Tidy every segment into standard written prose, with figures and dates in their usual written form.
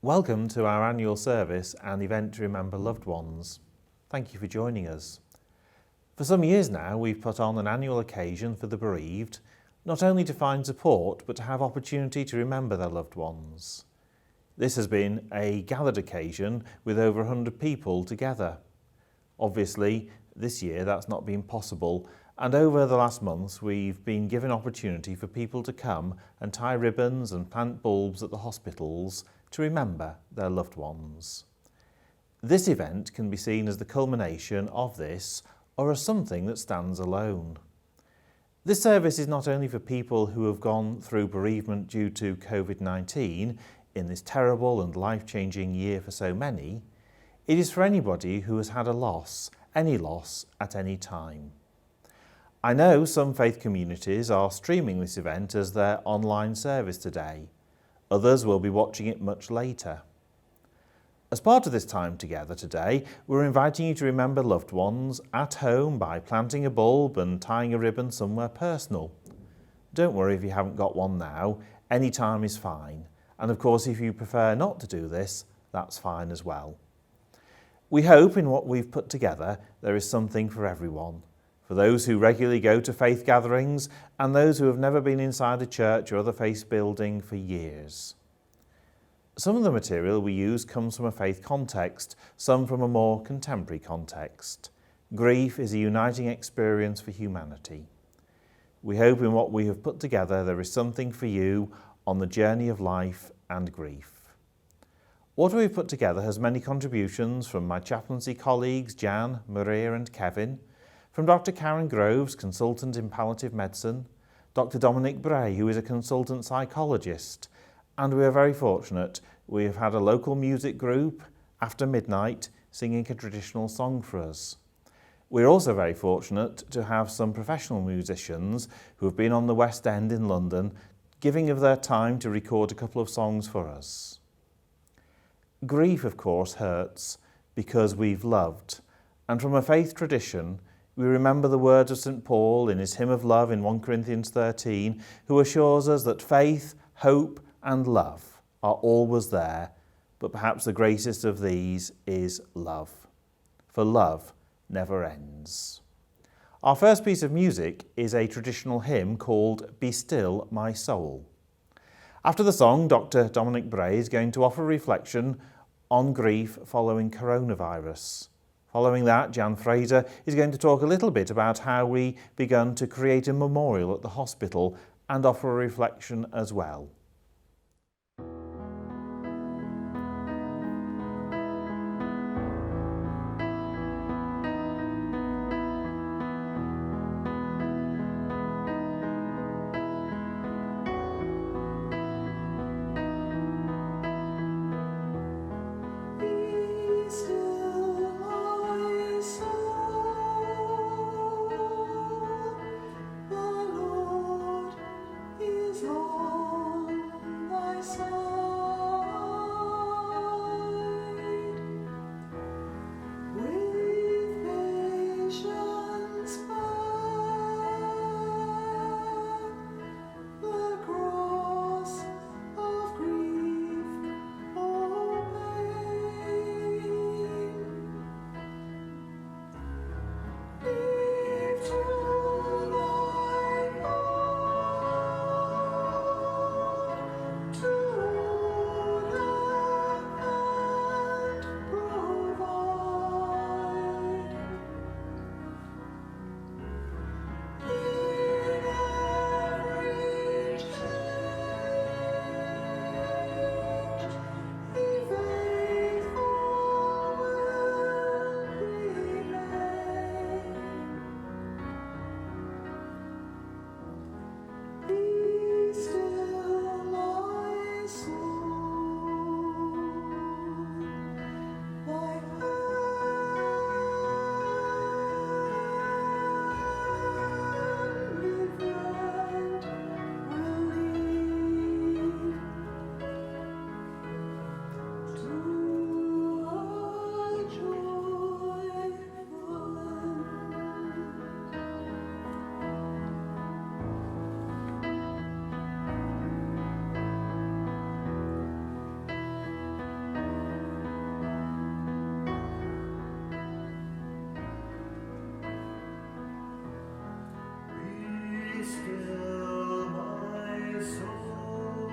Welcome to our annual service and event to remember loved ones. Thank you for joining us. For some years now, we've put on an annual occasion for the bereaved, not only to find support, but to have opportunity to remember their loved ones. This has been a gathered occasion with over 100 people together. Obviously, this year that's not been possible, and over the last months we've been given opportunity for people to come and tie ribbons and plant bulbs at the hospitals to remember their loved ones. This event can be seen as the culmination of this or as something that stands alone. This service is not only for people who have gone through bereavement due to COVID-19 in this terrible and life-changing year for so many, it is for anybody who has had a loss, any loss at any time. I know some faith communities are streaming this event as their online service today. Others will be watching it much later. As part of this time together today, we're inviting you to remember loved ones at home by planting a bulb and tying a ribbon somewhere personal. Don't worry if you haven't got one now, any time is fine. And of course, if you prefer not to do this, that's fine as well. We hope in what we've put together there is something for everyone. For those who regularly go to faith gatherings and those who have never been inside a church or other faith building for years. Some of the material we use comes from a faith context, some from a more contemporary context. Grief is a uniting experience for humanity. We hope in what we have put together there is something for you on the journey of life and grief. What we've put together has many contributions from my chaplaincy colleagues Jan, Maria and Kevin, from Dr. Karen Groves, consultant in palliative medicine, Dr. Dominic Bray, who is a consultant psychologist, and we are very fortunate we have had a local music group after midnight singing a traditional song for us. We're also very fortunate to have some professional musicians who have been on the West End in London giving of their time to record a couple of songs for us. Grief, of course, hurts because we've loved, and from a faith tradition, we remember the words of St. Paul in his hymn of love in 1 Corinthians 13, who assures us that faith, hope and love are always there, but perhaps the greatest of these is love. For love never ends. Our first piece of music is a traditional hymn called Be Still My Soul. After the song, Dr. Dominic Bray is going to offer a reflection on grief following coronavirus. Following that, Jan Fraser is going to talk a little bit about how we begun to create a memorial at the hospital and offer a reflection as well. The Lord is on still, my soul.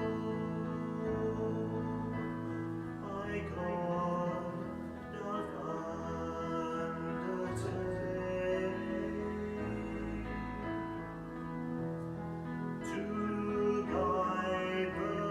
My God doth undertake to guide the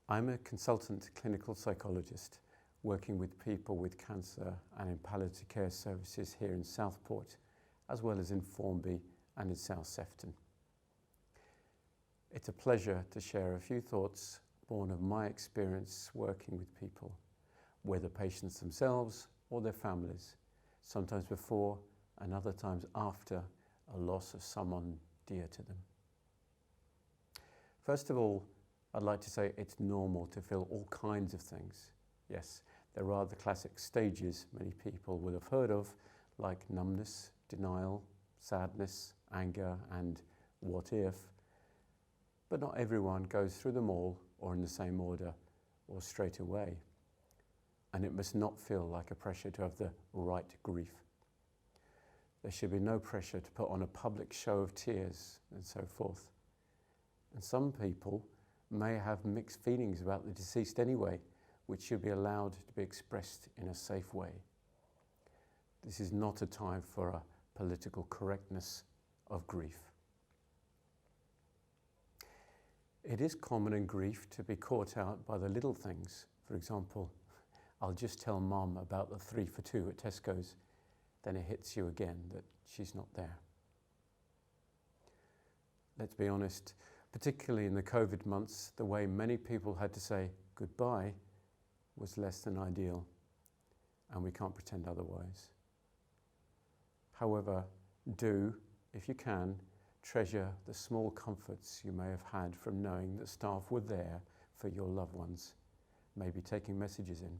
I'm a consultant clinical psychologist working with people with cancer and in palliative care services here in Southport, as well as in Formby and in South Sefton. It's a pleasure to share a few thoughts born of my experience working with people, whether patients themselves or their families, sometimes before and other times after a loss of someone dear to them. First of all, I'd like to say it's normal to feel all kinds of things. Yes, there are the classic stages many people will have heard of, like numbness, denial, sadness, anger, and what if. But not everyone goes through them all or in the same order or straight away. And it must not feel like a pressure to have the right grief. There should be no pressure to put on a public show of tears and so forth. And some people may have mixed feelings about the deceased anyway, which should be allowed to be expressed in a safe way. This is not a time for a political correctness of grief. It is common in grief to be caught out by the little things. For example, I'll just tell Mum about the 3 for 2 at Tesco's, then it hits you again that she's not there. Let's be honest, particularly in the COVID months, the way many people had to say goodbye was less than ideal, and we can't pretend otherwise. However, do, if you can, treasure the small comforts you may have had from knowing that staff were there for your loved ones, maybe taking messages in.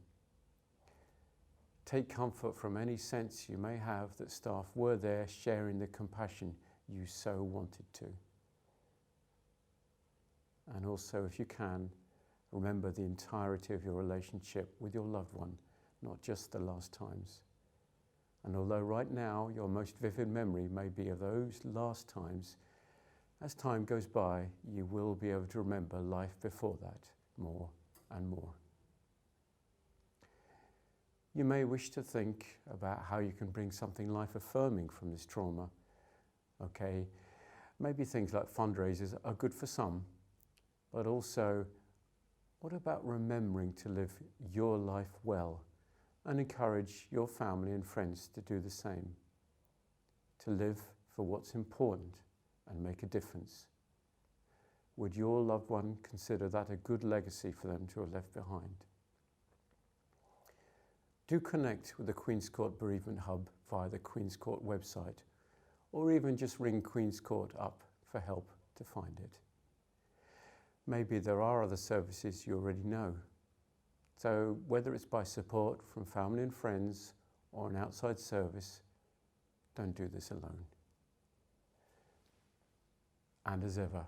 Take comfort from any sense you may have that staff were there sharing the compassion you so wanted to. And also, if you can, remember the entirety of your relationship with your loved one, not just the last times. And although right now your most vivid memory may be of those last times, as time goes by, you will be able to remember life before that more and more. You may wish to think about how you can bring something life-affirming from this trauma. Okay, maybe things like fundraisers are good for some, but also, what about remembering to live your life well and encourage your family and friends to do the same? To live for what's important and make a difference. Would your loved one consider that a good legacy for them to have left behind? Do connect with the Queen's Court Bereavement Hub via the Queen's Court website, or even just ring Queen's Court up for help to find it. Maybe there are other services you already know. So whether it's by support from family and friends or an outside service, don't do this alone. And as ever,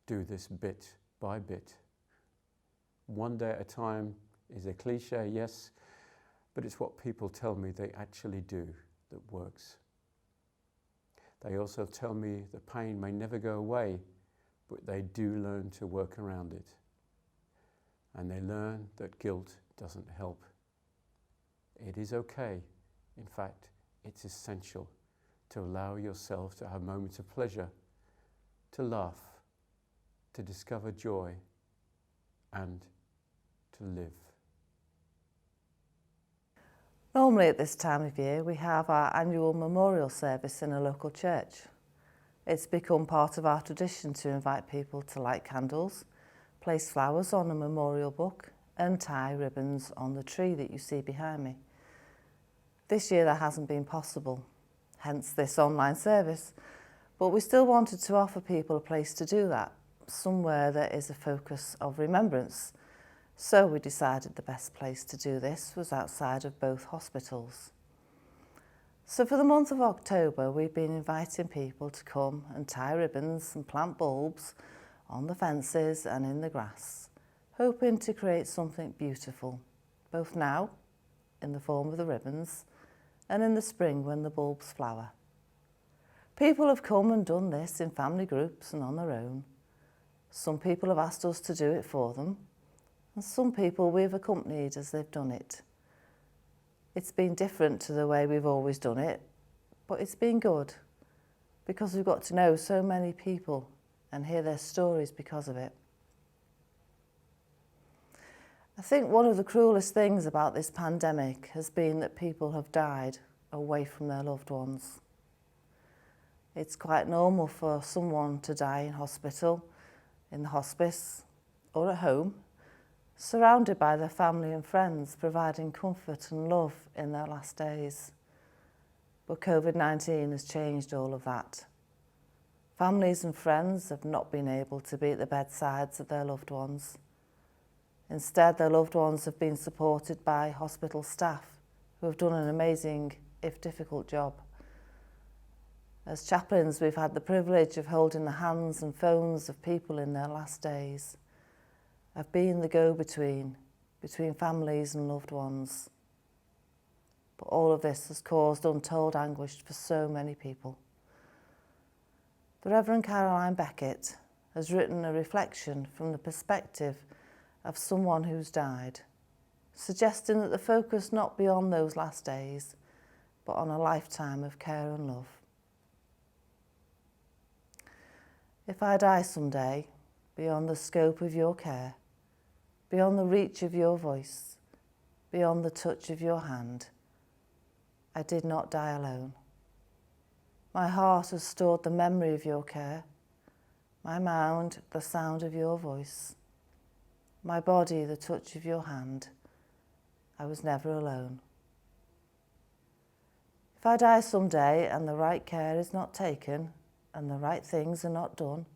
do this bit by bit. One day at a time is a cliche, yes, but it's what people tell me they actually do that works. They also tell me the pain may never go away, but they do learn to work around it. And they learn that guilt doesn't help. It is okay. In fact, it's essential to allow yourself to have moments of pleasure, to laugh, to discover joy, and to live. Normally at this time of year we have our annual memorial service in a local church. It's become part of our tradition to invite people to light candles, place flowers on a memorial book and tie ribbons on the tree that you see behind me. This year that hasn't been possible, hence this online service, but we still wanted to offer people a place to do that, somewhere that is a focus of remembrance. So we decided the best place to do this was outside of both hospitals. So for the month of October, we've been inviting people to come and tie ribbons and plant bulbs on the fences and in the grass, hoping to create something beautiful, both now, in the form of the ribbons, and in the spring when the bulbs flower. People have come and done this in family groups and on their own. Some people have asked us to do it for them, and some people we've accompanied as they've done it. It's been different to the way we've always done it, but it's been good because we've got to know so many people and hear their stories because of it. I think one of the cruelest things about this pandemic has been that people have died away from their loved ones. It's quite normal for someone to die in hospital, in the hospice, or at home, surrounded by their family and friends, providing comfort and love in their last days. But COVID-19 has changed all of that. Families and friends have not been able to be at the bedsides of their loved ones. Instead, their loved ones have been supported by hospital staff who have done an amazing, if difficult, job. As chaplains, we've had the privilege of holding the hands and phones of people in their last days, of being the go-between between families and loved ones. But all of this has caused untold anguish for so many people. The Reverend Caroline Beckett has written a reflection from the perspective of someone who's died, suggesting that the focus not be on those last days, but on a lifetime of care and love. If I die someday, beyond the scope of your care, beyond the reach of your voice, beyond the touch of your hand, I did not die alone. My heart has stored the memory of your care, my mind the sound of your voice, my body the touch of your hand. I was never alone. If I die someday and the right care is not taken, and the right things are not done,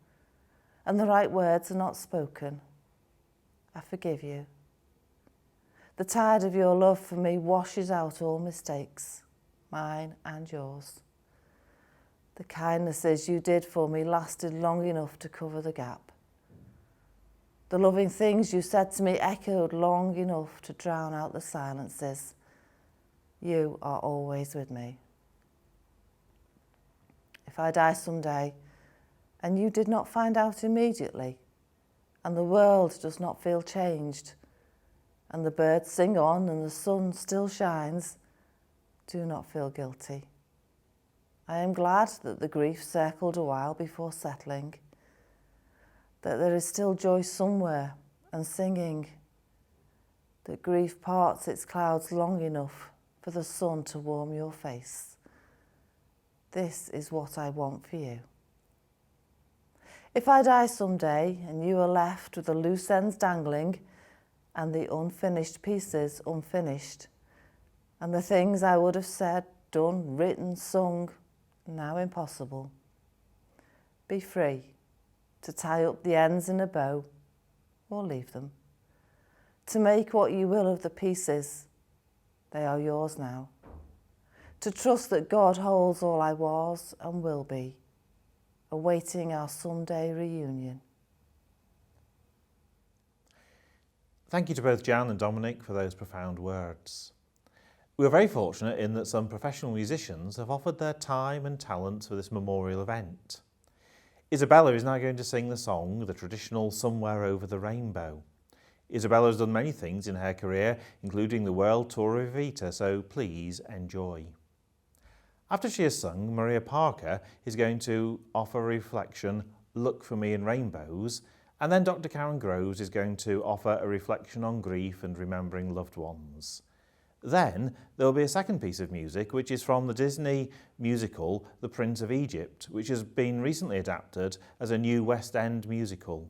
and the right words are not spoken, I forgive you, The tide of your love for me washes out all mistakes, mine and yours. The kindnesses you did for me lasted long enough to cover the gap. The loving things you said to me echoed long enough to drown out the silences. You are always with me. If I die someday and you did not find out immediately, and the world does not feel changed, and the birds sing on and the sun still shines, do not feel guilty. I am glad that the grief circled a while before settling, that there is still joy somewhere and singing, that grief parts its clouds long enough for the sun to warm your face. This is what I want for you. If I die someday and you are left with the loose ends dangling and the unfinished pieces unfinished, and the things I would have said, done, written, sung, now impossible, be free to tie up the ends in a bow or leave them, to make what you will of the pieces. They are yours now. To trust that God holds all I was and will be, awaiting our someday reunion. Thank you to both Jan and Dominic for those profound words. We are very fortunate in that some professional musicians have offered their time and talents for this memorial event. Isabella is now going to sing the song, the traditional Somewhere Over the Rainbow. Isabella has done many things in her career, including the World Tour of Evita, so please enjoy. After she has sung, Maria Parker is going to offer a reflection, Look for Me in Rainbows, and then Dr. Karen Groves is going to offer a reflection on grief and remembering loved ones. Then there will be a second piece of music, which is from the Disney musical The Prince of Egypt, which has been recently adapted as a new West End musical.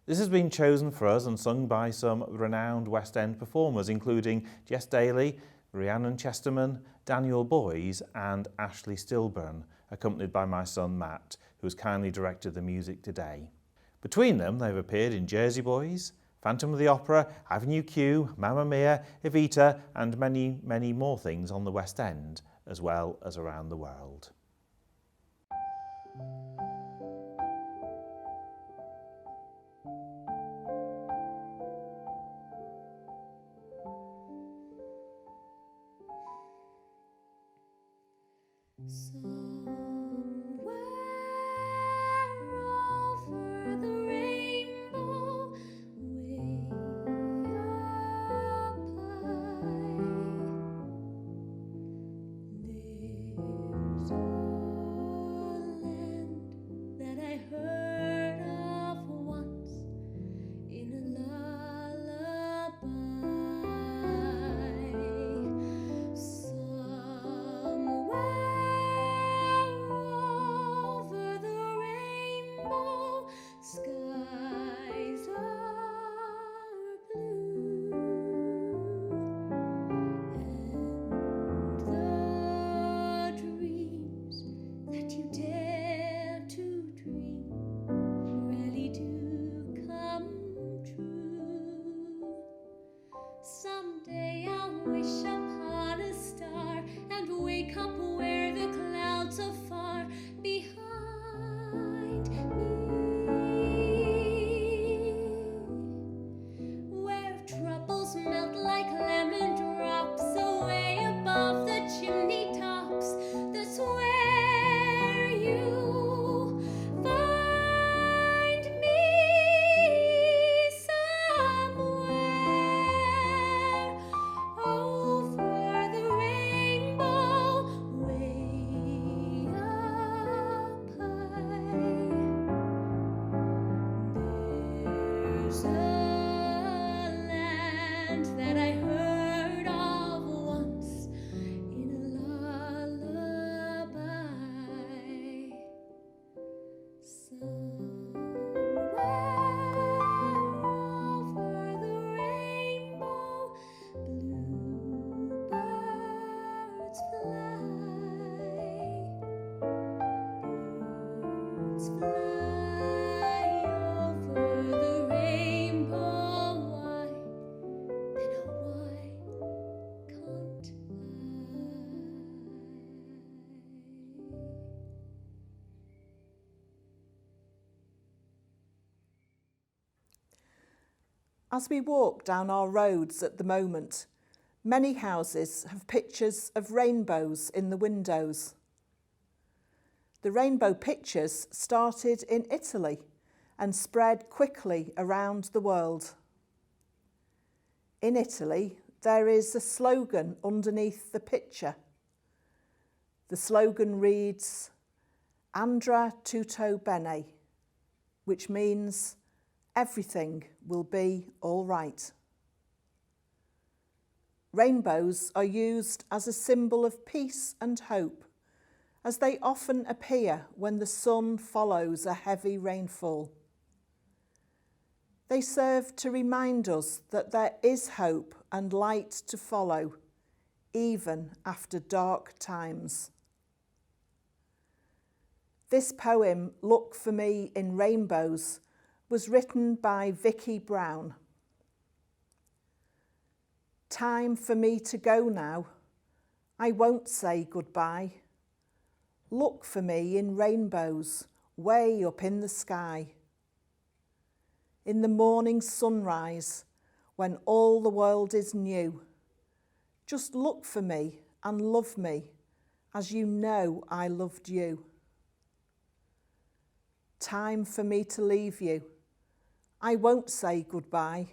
This has been chosen for us and sung by some renowned West End performers, including Jess Daly, Rhiannon Chesterman, Daniel Boys and Ashley Stilburn, accompanied by my son Matt, who has kindly directed the music today. Between them, they've appeared in Jersey Boys, Phantom of the Opera, Avenue Q, Mamma Mia, Evita and many, many more things on the West End, as well as around the world. Somewhere over the rainbow, way up high, there's a land that I heard of once in a lullaby. Somewhere over the rainbow, skies are blue, and the dreams that you dare to dream really do come true. Someday I'll wish upon a star and wake up where the clouds are far behind me, where troubles melt like lemon drops away above the chimney tops. That's where you find me, somewhere over As we walk down our roads at the moment, many houses have pictures of rainbows in the windows. The rainbow pictures started in Italy and spread quickly around the world. In Italy, there is a slogan underneath the picture. The slogan reads, "Andrà tutto bene," which means everything will be all right. Rainbows are used as a symbol of peace and hope, as they often appear when the sun follows a heavy rainfall. They serve to remind us that there is hope and light to follow, even after dark times. This poem, "Look for Me in Rainbows," was written by Vicky Brown. Time for me to go now. I won't say goodbye. Look for me in rainbows, way up in the sky. In the morning sunrise, when all the world is new, just look for me and love me, as you know I loved you. Time for me to leave you. I won't say goodbye.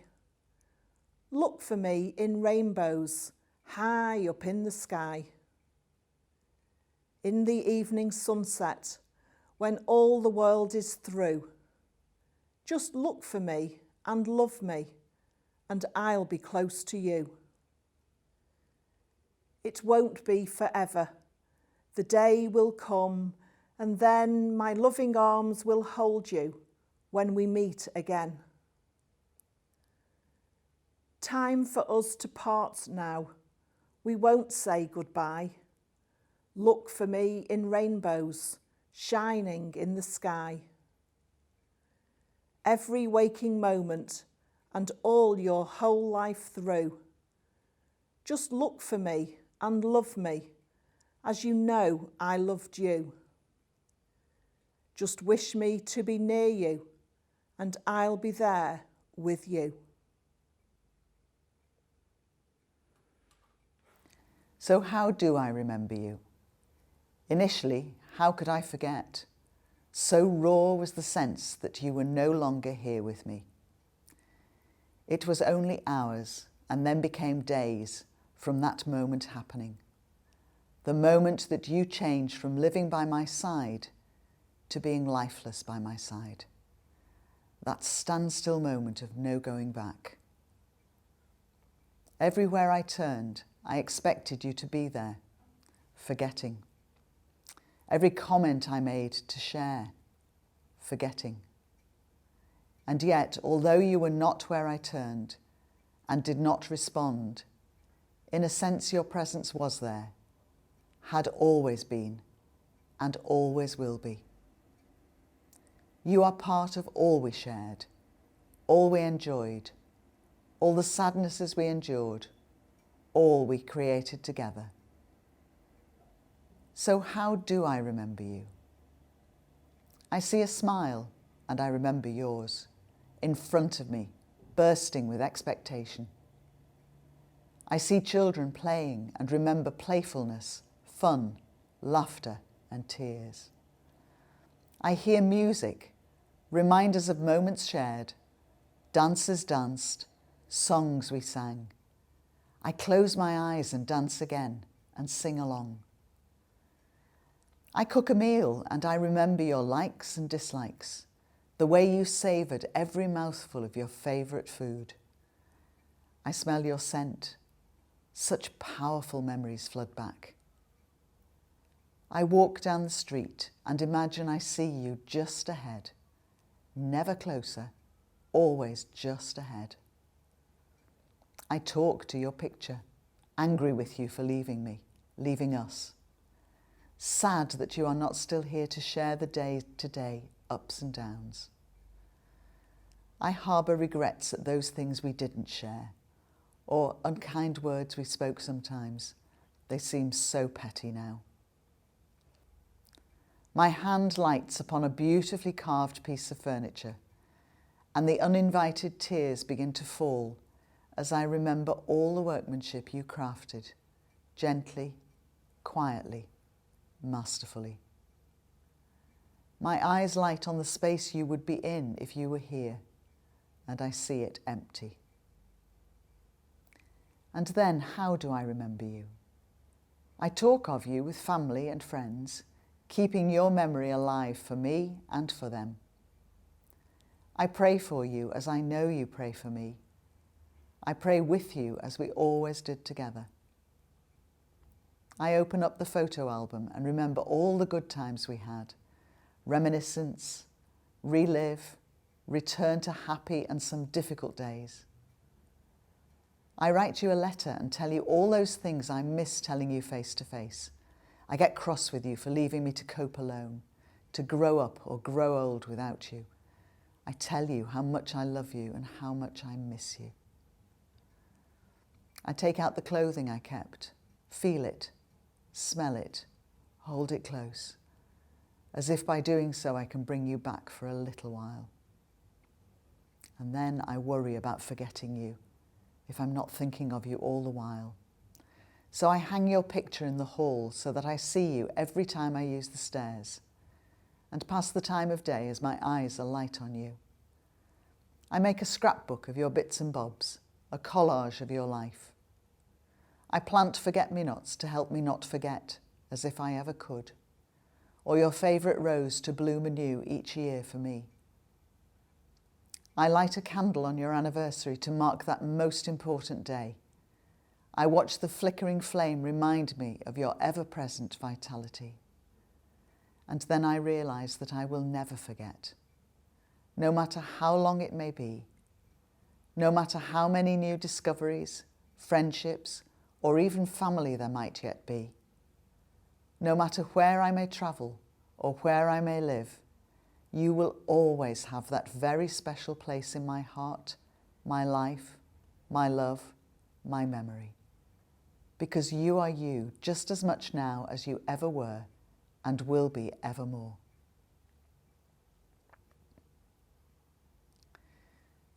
Look for me in rainbows, high up in the sky. In the evening sunset, when all the world is through, just look for me and love me, and I'll be close to you. It won't be forever. The day will come, and then my loving arms will hold you when we meet again. Time for us to part now. We won't say goodbye. Look for me in rainbows, shining in the sky. Every waking moment and all your whole life through, just look for me and love me, as you know I loved you. Just wish me to be near you, and I'll be there with you. So how do I remember you? Initially, how could I forget? So raw was the sense that you were no longer here with me. It was only hours, and then became days, from that moment happening. The moment that you changed from living by my side to being lifeless by my side. That standstill moment of no going back. Everywhere I turned, I expected you to be there, forgetting. Every comment I made to share, forgetting. And yet, although you were not where I turned and did not respond, in a sense your presence was there, had always been, and always will be. You are part of all we shared, all we enjoyed, all the sadnesses we endured, all we created together. So how do I remember you? I see a smile, and I remember yours, in front of me, bursting with expectation. I see children playing and remember playfulness, fun, laughter, and tears. I hear music, reminders of moments shared, dances danced, songs we sang. I close my eyes and dance again and sing along. I cook a meal and I remember your likes and dislikes, the way you savoured every mouthful of your favourite food. I smell your scent. Such powerful memories flood back. I walk down the street and imagine I see you just ahead, never closer, always just ahead. I talk to your picture, angry with you for leaving me, leaving us. Sad that you are not still here to share the day-to-day ups and downs. I harbour regrets at those things we didn't share, or unkind words we spoke sometimes. They seem so petty now. My hand lights upon a beautifully carved piece of furniture, and the uninvited tears begin to fall as I remember all the workmanship you crafted, gently, quietly, masterfully. My eyes light on the space you would be in if you were here, and I see it empty. And then, how do I remember you? I talk of you with family and friends, keeping your memory alive for me and for them. I pray for you as I know you pray for me. I pray with you as we always did together. I open up the photo album and remember all the good times we had. Reminiscence, relive, return to happy and some difficult days. I write you a letter and tell you all those things I miss telling you face to face. I get cross with you for leaving me to cope alone, to grow up or grow old without you. I tell you how much I love you and how much I miss you. I take out the clothing I kept, feel it, smell it, hold it close, as if by doing so I can bring you back for a little while. And then I worry about forgetting you, if I'm not thinking of you all the while. So I hang your picture in the hall so that I see you every time I use the stairs, and pass the time of day as my eyes are light on you. I make a scrapbook of your bits and bobs, a collage of your life. I plant forget-me-nots to help me not forget, as if I ever could, or your favourite rose to bloom anew each year for me. I light a candle on your anniversary to mark that most important day. I watch the flickering flame remind me of your ever-present vitality. And then I realise that I will never forget, no matter how long it may be, no matter how many new discoveries, friendships, or even family there might yet be. No matter where I may travel or where I may live, you will always have that very special place in my heart, my life, my love, my memory. Because you are you just as much now as you ever were and will be evermore.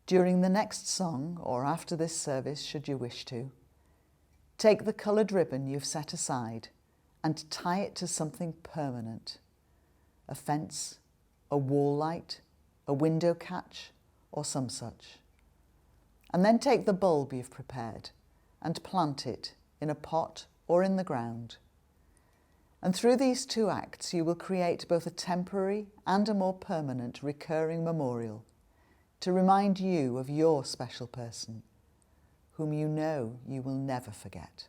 During the next song, or after this service, should you wish to, take the coloured ribbon you've set aside and tie it to something permanent. A fence, a wall light, a window catch, or some such. And then take the bulb you've prepared and plant it in a pot or in the ground. And through these two acts you will create both a temporary and a more permanent recurring memorial to remind you of your special person, whom you know you will never forget.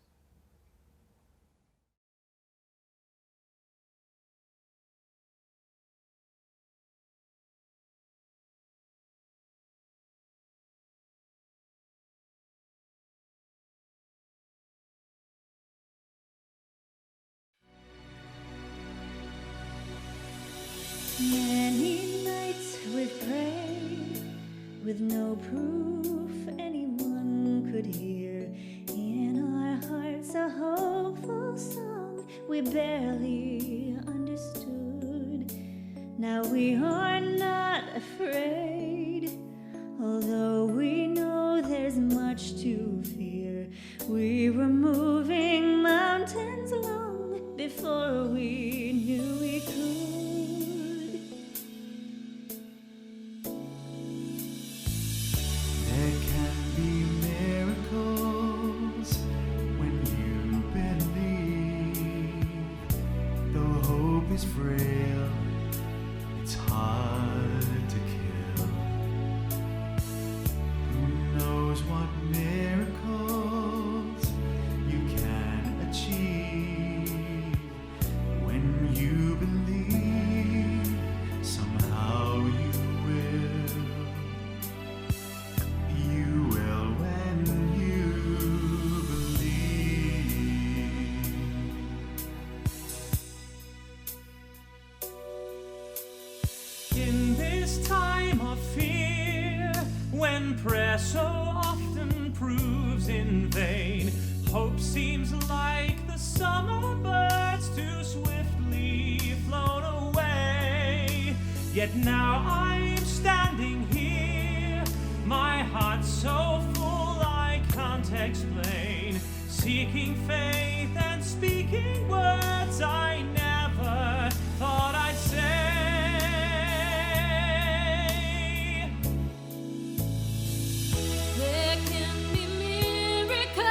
Many nights we've prayed with no proof anyone could hear. In our hearts a hopeful song we barely understood. Now we are not afraid, although we know there's much to fear. We were moving mountains long before we knew we could. There can be miracles when you believe. Though hope is frail, it's hard to kill. Who knows what miracles you can achieve when you believe? Somehow you will. You will when you believe. In this time of fear, when prayer so often proves in vain, hope seems like the summer birds too swiftly flown away. Yet now I'm standing here explain, seeking faith and speaking words I never thought I'd say. There can be miracles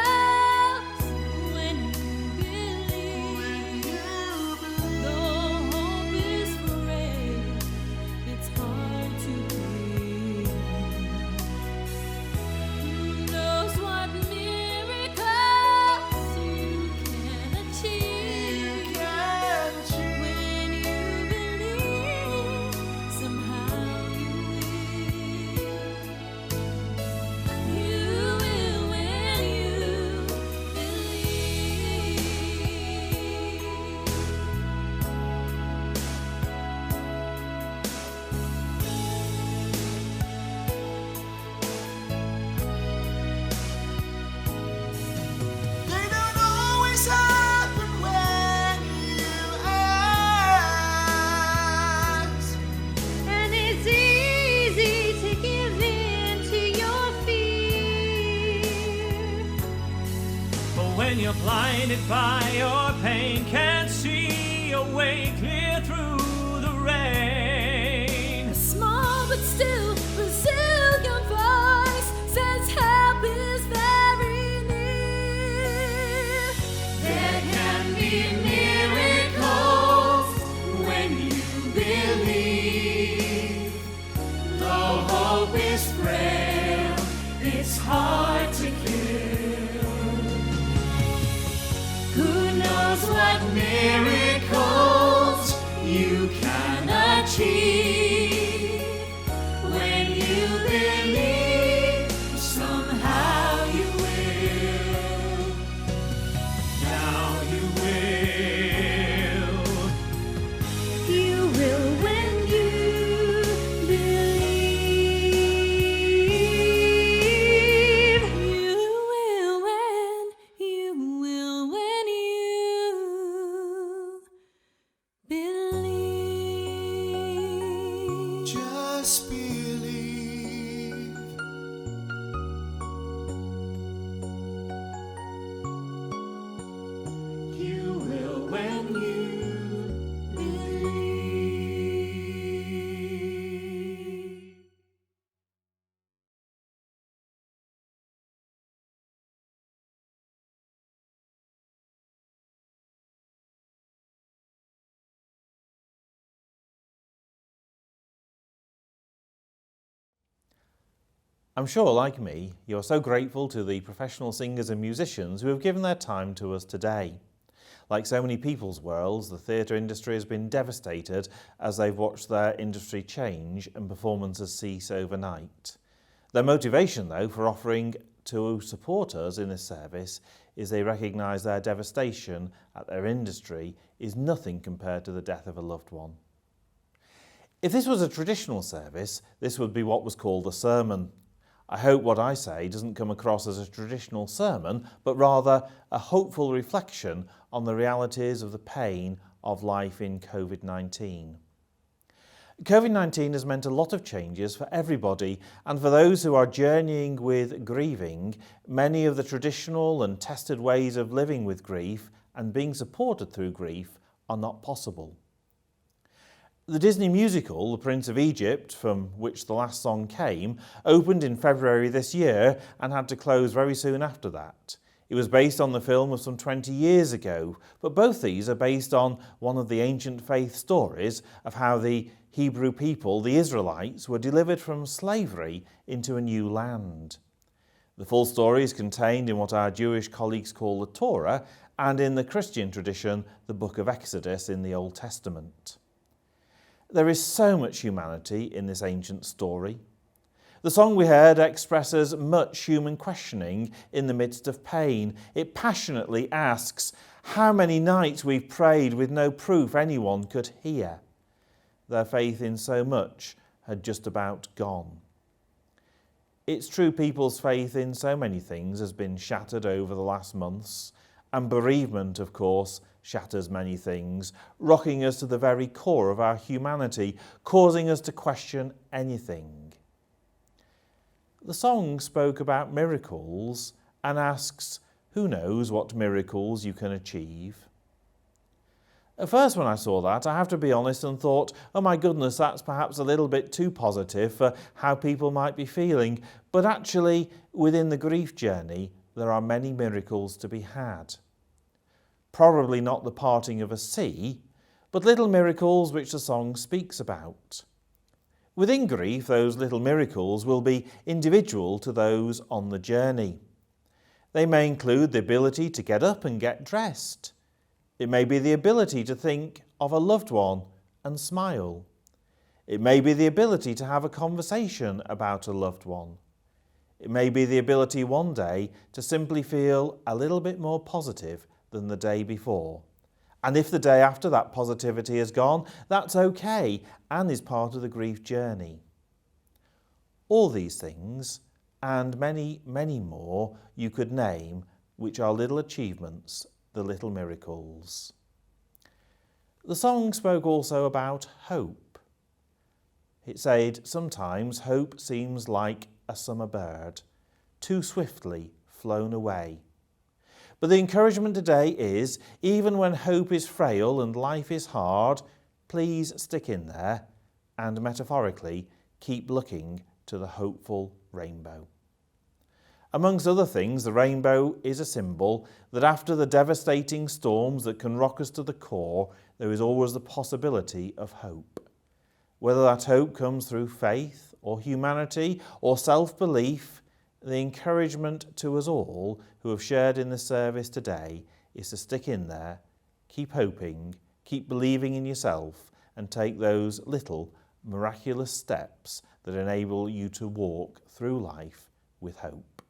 when you believe. Though hope is frail, it's hard to believe. Who knows what miracles you can achieve? When you believe, somehow you will. You will when you believe. They don't always happen when you ask. And it's easy to give in to your fear. But when you're blinded by your pain, can't see your way clear through the rain. A small but still resilient voice says help is very near. There can be miracles when you believe. Though hope is frail, it's hard to kill. Who knows what miracles you can achieve? When you believe, somehow you will. Now you will. You will when you believe. You will when you believe. Just believe. You will when you believe. I'm sure, like me, you're so grateful to the professional singers and musicians who have given their time to us today. Like so many people's worlds, the theatre industry has been devastated as they've watched their industry change and performances cease overnight. Their motivation, though, for offering to support us in this service is they recognise their devastation at their industry is nothing compared to the death of a loved one. If this was a traditional service, this would be what was called a sermon. I hope what I say doesn't come across as a traditional sermon, but rather a hopeful reflection on the realities of the pain of life in COVID-19. COVID-19 has meant a lot of changes for everybody, and for those who are journeying with grieving, many of the traditional and tested ways of living with grief and being supported through grief are not possible. The Disney musical, The Prince of Egypt, from which the last song came, opened in February this year and had to close very soon after that. It was based on the film of some 20 years ago, but both these are based on one of the ancient faith stories of how the Hebrew people, the Israelites, were delivered from slavery into a new land. The full story is contained in what our Jewish colleagues call the Torah, and in the Christian tradition, the book of Exodus in the Old Testament. There is so much humanity in this ancient story. The song we heard expresses much human questioning in the midst of pain. It passionately asks how many nights we've prayed with no proof anyone could hear. Their faith in so much had just about gone. It's true people's faith in so many things has been shattered over the last months, and bereavement, of course, shatters many things, rocking us to the very core of our humanity, causing us to question anything. The song spoke about miracles and asks, who knows what miracles you can achieve? At first when I saw that, I have to be honest and thought, oh my goodness, that's perhaps a little bit too positive for how people might be feeling. But actually, within the grief journey, there are many miracles to be had. Probably not the parting of a sea, but little miracles which the song speaks about. Within grief, those little miracles will be individual to those on the journey. They may include the ability to get up and get dressed. It may be the ability to think of a loved one and smile. It may be the ability to have a conversation about a loved one. It may be the ability one day to simply feel a little bit more positive than the day before. And if the day after that positivity has gone, that's okay and is part of the grief journey. All these things, and many, many more, you could name, which are little achievements, the little miracles. The song spoke also about hope. It said, sometimes hope seems like a summer bird, too swiftly flown away. But the encouragement today is, even when hope is frail and life is hard, please stick in there and metaphorically keep looking to the hopeful rainbow. Amongst other things, the rainbow is a symbol that after the devastating storms that can rock us to the core, there is always the possibility of hope. Whether that hope comes through faith or humanity or self-belief, the encouragement to us all who have shared in the service today is to stick in there, keep hoping, keep believing in yourself, and take those little miraculous steps that enable you to walk through life with hope.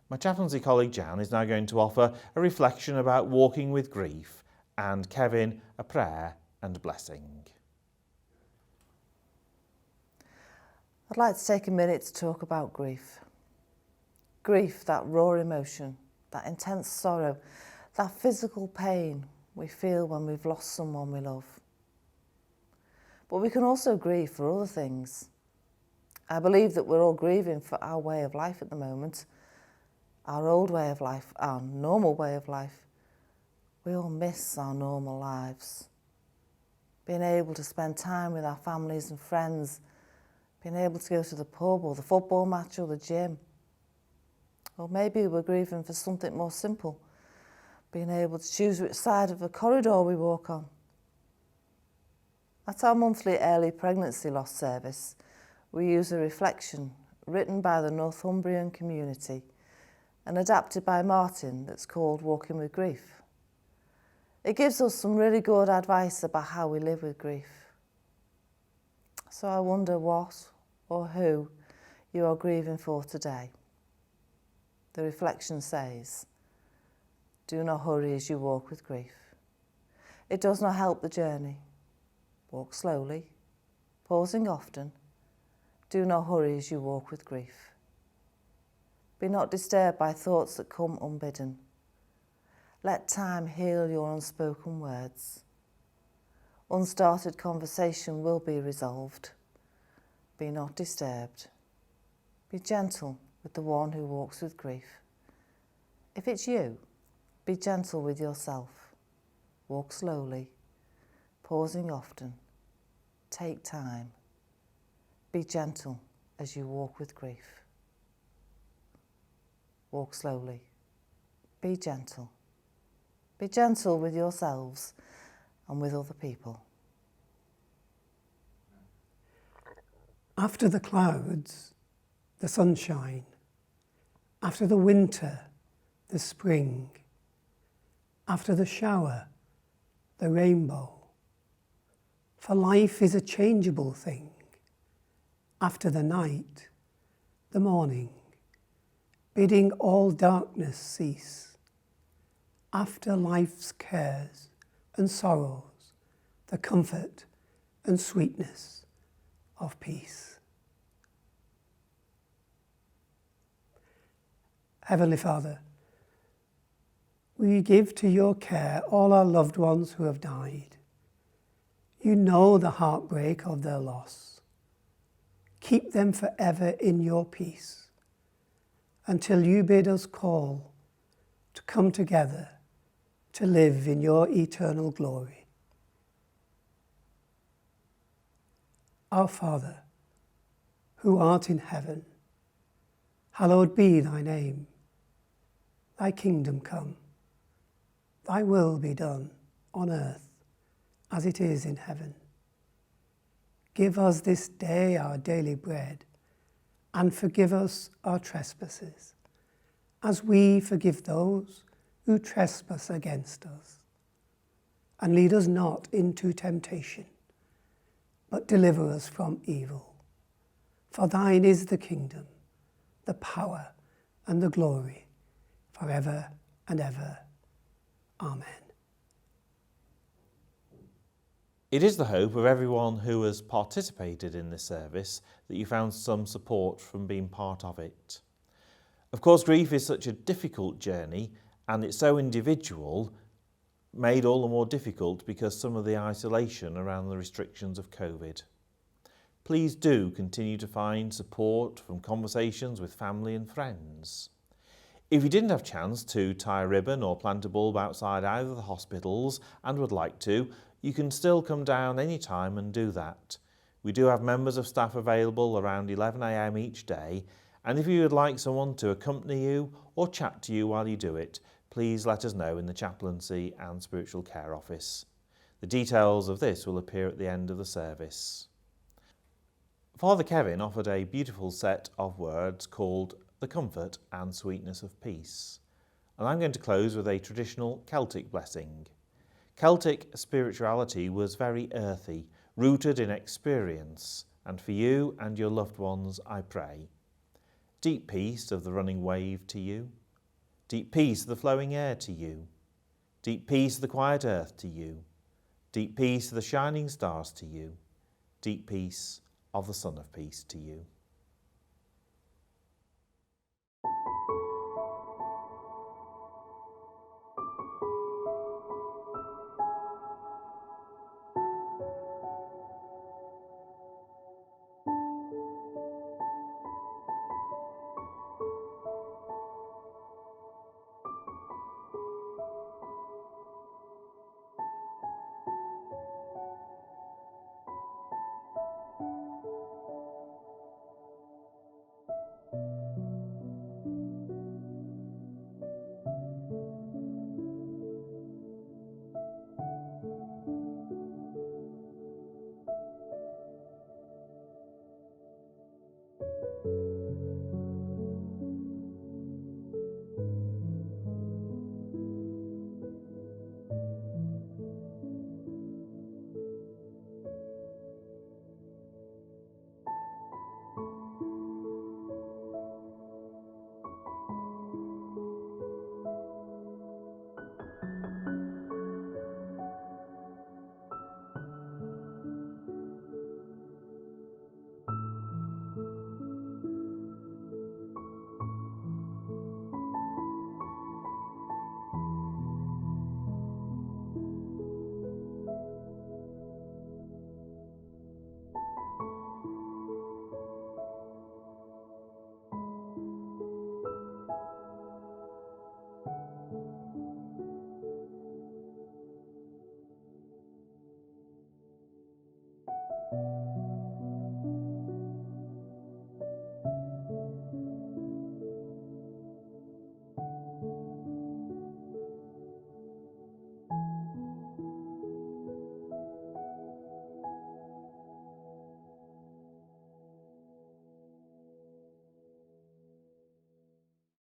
My chaplaincy colleague Jan is now going to offer a reflection about walking with grief, and Kevin a prayer and blessing. I'd like to take a minute to talk about grief. Grief, that raw emotion, that intense sorrow, that physical pain we feel when we've lost someone we love. But we can also grieve for other things. I believe that we're all grieving for our way of life at the moment, our old way of life, our normal way of life. We all miss our normal lives. Being able to spend time with our families and friends, being able to go to the pub or the football match or the gym. Or maybe we're grieving for something more simple, being able to choose which side of the corridor we walk on. At our monthly early pregnancy loss service, we use a reflection written by the Northumbrian community and adapted by Martin that's called Walking with Grief. It gives us some really good advice about how we live with grief. So I wonder what or who you are grieving for today. The reflection says, do not hurry as you walk with grief. It does not help the journey. Walk slowly, pausing often. Do not hurry as you walk with grief. Be not disturbed by thoughts that come unbidden. Let time heal your unspoken words. Unstarted conversation will be resolved. Be not disturbed. Be gentle with the one who walks with grief. If it's you, be gentle with yourself. Walk slowly, pausing often. Take time. Be gentle as you walk with grief. Walk slowly. Be gentle. Be gentle with yourselves and with other people. After the clouds, the sunshine. After the winter, the spring. After the shower, the rainbow. For life is a changeable thing. After the night, the morning, bidding all darkness cease. After life's cares and sorrows, the comfort and sweetness of peace. Heavenly Father, we give to your care all our loved ones who have died. You know the heartbreak of their loss. Keep them forever in your peace. until you bid us call to come together to live in your eternal glory. Our Father, who art in heaven, hallowed be thy name. Thy kingdom come, thy will be done on earth as it is in heaven. Give us this day our daily bread, and forgive us our trespasses, as we forgive those who trespass against us. And lead us not into temptation, but deliver us from evil. For thine is the kingdom, the power, and the glory, forever and ever. Amen. It is the hope of everyone who has participated in this service that you found some support from being part of it. Of course, grief is such a difficult journey, and it's so individual, made all the more difficult because some of the isolation around the restrictions of COVID. Please do continue to find support from conversations with family and friends. If you didn't have a chance to tie a ribbon or plant a bulb outside either of the hospitals and would like to, you can still come down any time and do that. We do have members of staff available around 11 a.m. each day, and if you would like someone to accompany you or chat to you while you do it, please let us know in the chaplaincy and spiritual care office. The details of this will appear at the end of the service. Father Kevin offered a beautiful set of words called The Comfort and Sweetness of Peace, and I'm going to close with a traditional Celtic blessing. Celtic spirituality was very earthy, rooted in experience, and for you and your loved ones I pray. Deep peace of the running wave to you, deep peace of the flowing air to you, deep peace of the quiet earth to you, deep peace of the shining stars to you, deep peace of the Son of Peace to you.